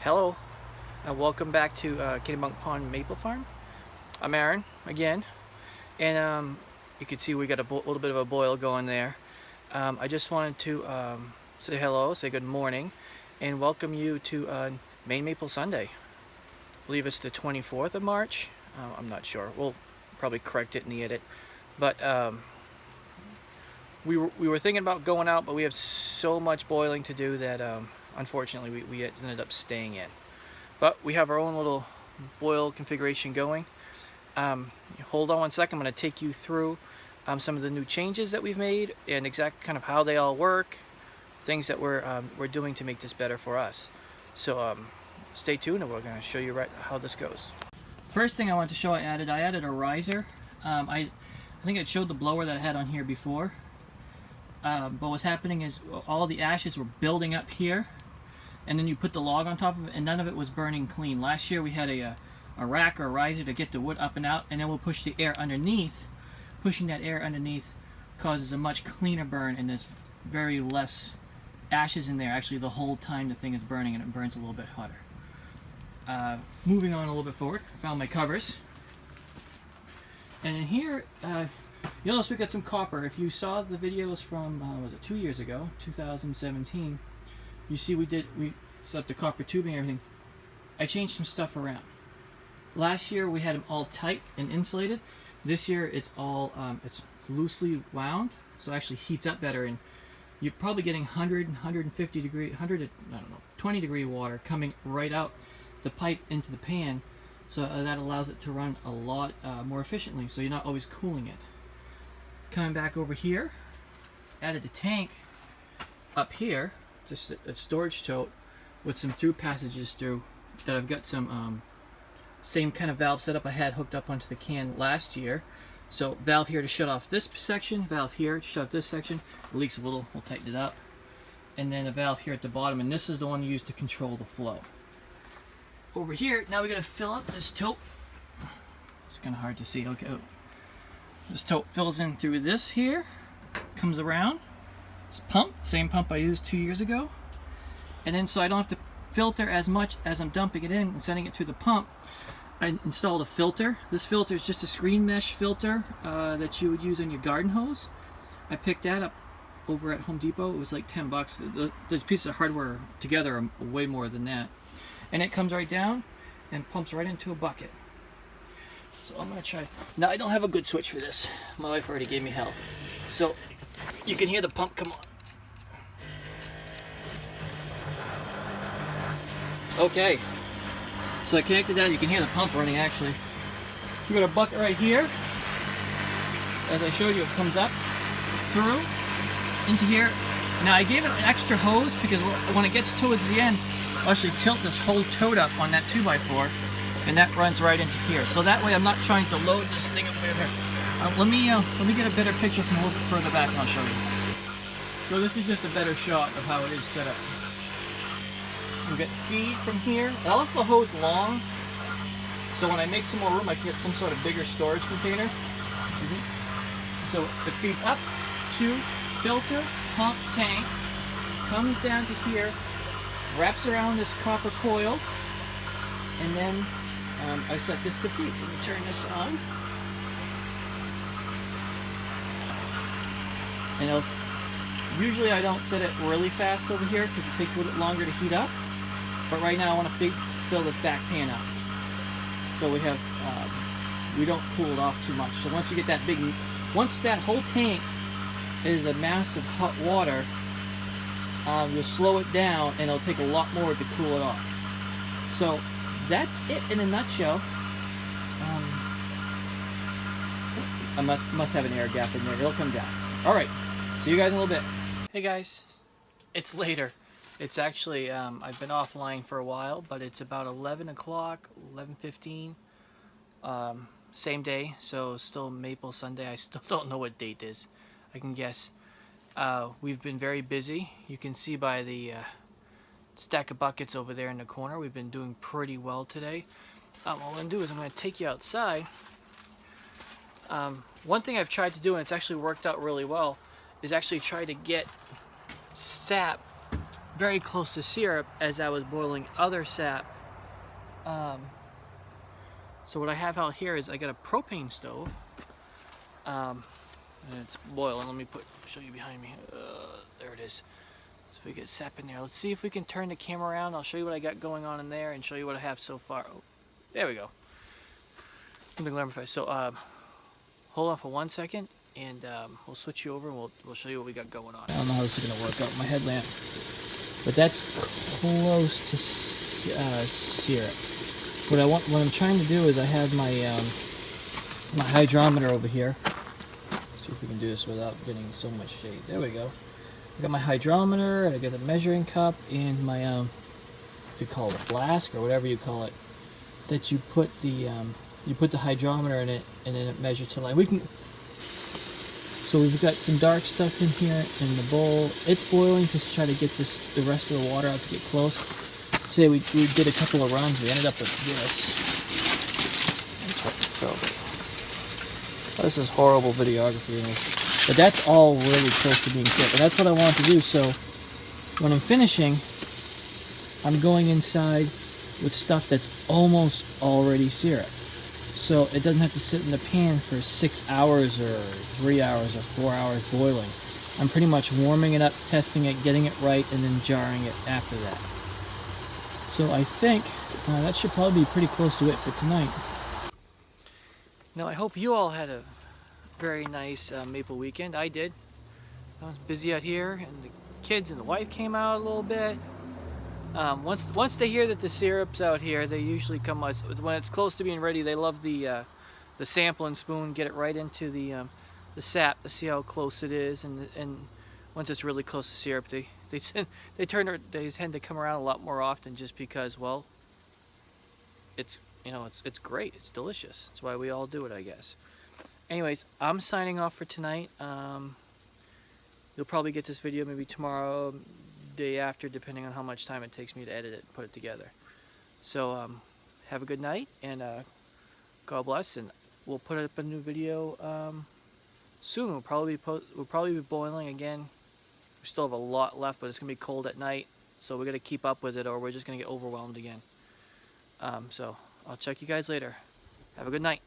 Hello, and welcome back to Kennebunk Pond Maple Farm. I'm Aaron again, and you can see we got a little bit of a boil going there. I just wanted to say hello, say good morning, and welcome you to Maine Maple Sunday. I believe it's the 24th of March. I'm not sure. We'll probably correct it in the edit, but we were thinking about going out, but we have so much boiling to do that unfortunately we ended up staying in. But we have our own little boil configuration going. Hold on one second. I'm going to take you through some of the new changes that we've made and exact kind of how they all work, things that we're doing to make this better for us. So stay tuned, and we're going to show you right how this goes. First thing I want to show I added a riser. I think I showed the blower that I had on here before. But what's happening is all the ashes were building up here, and then you put the log on top of it, and none of it was burning clean. Last year we had a rack or a riser to get the wood up and out, and then we'll push the air underneath. Pushing that air underneath causes a much cleaner burn, and there's very less ashes in there actually the whole time the thing is burning, and it burns a little bit hotter. Moving on a little bit forward, I found my covers. And in here, you notice we got some copper. If you saw the videos from, was it 2 years ago, 2017, you see we set up the copper tubing and everything. I changed some stuff around. Last year we had them all tight and insulated. This year it's all, it's loosely wound, so it actually heats up better, and you're probably getting 100, 150 degree, 100, I don't know, 20 degree water coming right out the pipe into the pan, so that allows it to run a lot more efficiently, so you're not always cooling it. Coming back over here, added a tank up here, just a storage tote with some through passages through that I've got some same kind of valve setup I had hooked up onto the can last year. So valve here to shut off this section, valve here to shut off this section. It leaks a little, we'll tighten it up. And then a valve here at the bottom, and this is the one used to control the flow. Over here, now we're gonna fill up this tote. It's kind of hard to see, okay. This tote fills in through this here, comes around. It's pumped, same pump I used 2 years ago. And then so I don't have to filter as much as I'm dumping it in and sending it through the pump, I installed a filter. This filter is just a screen mesh filter that you would use on your garden hose. I picked that up over at Home Depot. It was like 10 bucks. Those pieces of hardware together are way more than that. And it comes right down and pumps right into a bucket. So I'm gonna try. Now I don't have a good switch for this. My wife already gave me help. So you can hear the pump come on. Okay. So I connected that. You can hear the pump running actually. We got a bucket right here. As I showed you, it comes up through into here. Now I gave it an extra hose because when it gets towards the end, I'll actually tilt this whole tote up on that 2x4. And that runs right into here. So that way I'm not trying to load this thing up over here. Let me get a better picture from a little bit further back and I'll show you. So this is just a better shot of how it is set up. We get feed from here. And I left the hose long, so when I make some more room I can get some sort of bigger storage container. So it feeds up to filter, pump, tank, comes down to here, wraps around this copper coil, and then I set this to feed. So let me turn this on. And usually I don't set it really fast over here because it takes a little bit longer to heat up. But right now I want to fill this back pan up. So we have, we don't cool it off too much. So once you get that big, once that whole tank is a mass of hot water, you'll slow it down and it'll take a lot more to cool it off. So that's it in a nutshell. I must have an air gap in there. It'll come down. All right. See you guys in a little bit. Hey guys, it's later. It's actually I've been offline for a while, but it's about 11 o'clock, 11:15. Same day, so still Maple Sunday. I still don't know what date it is. I can guess. We've been very busy. You can see by the stack of buckets over there in the corner. We've been doing pretty well today. What I'm going to do is I'm going to take you outside. One thing I've tried to do, and it's actually worked out really well, is actually try to get sap very close to syrup as I was boiling other sap. So what I have out here is I got a propane stove, and it's boiling. Let me show you behind me. There it is. So we get sap in there. Let's see if we can turn the camera around. I'll show you what I got going on in there and show you what I have so far. Oh, there we go. So hold on for 1 second, and we'll switch you over and we'll show you what we got going on. I don't know how this is gonna work out with my headlamp, but that's close to syrup. What I'm trying to do is I have my my hydrometer over here. Let's see if we can do this without getting so much shade. There we go. I got my hydrometer, and I got a measuring cup, and my if you call it a flask or whatever you call it, that you put the hydrometer in it, and then it measures to line. So we've got some dark stuff in here in the bowl. It's boiling to try to get the rest of the water out to get close. Today we did a couple of runs. We ended up with this. This is horrible videography, but that's all really close to being set. But that's what I want to do. So when I'm finishing, I'm going inside with stuff that's almost already syrup. So it doesn't have to sit in the pan for 6 hours or 3 hours or 4 hours boiling. I'm pretty much warming it up, testing it, getting it right, and then jarring it after that. So I think that should probably be pretty close to it for tonight. Now I hope you all had a very nice maple weekend. I did. I was busy out here, and the kids and the wife came out a little bit. Once they hear that the syrup's out here, they usually come out. When it's close to being ready, they love the sampling spoon, get it right into the sap to see how close it is, and once it's really close to syrup, they tend to come around a lot more often, just because, well, it's great, it's delicious. That's why we all do it, I guess. Anyways, I'm signing off for tonight. You'll probably get this video maybe tomorrow, day after, depending on how much time it takes me to edit it and put it together. So have a good night, and God bless, and we'll put up a new video soon. We'll probably be boiling again. We still have a lot left, but it's gonna be cold at night, so we're gonna keep up with it, or we're just gonna get overwhelmed again. So I'll check you guys later. Have a good night.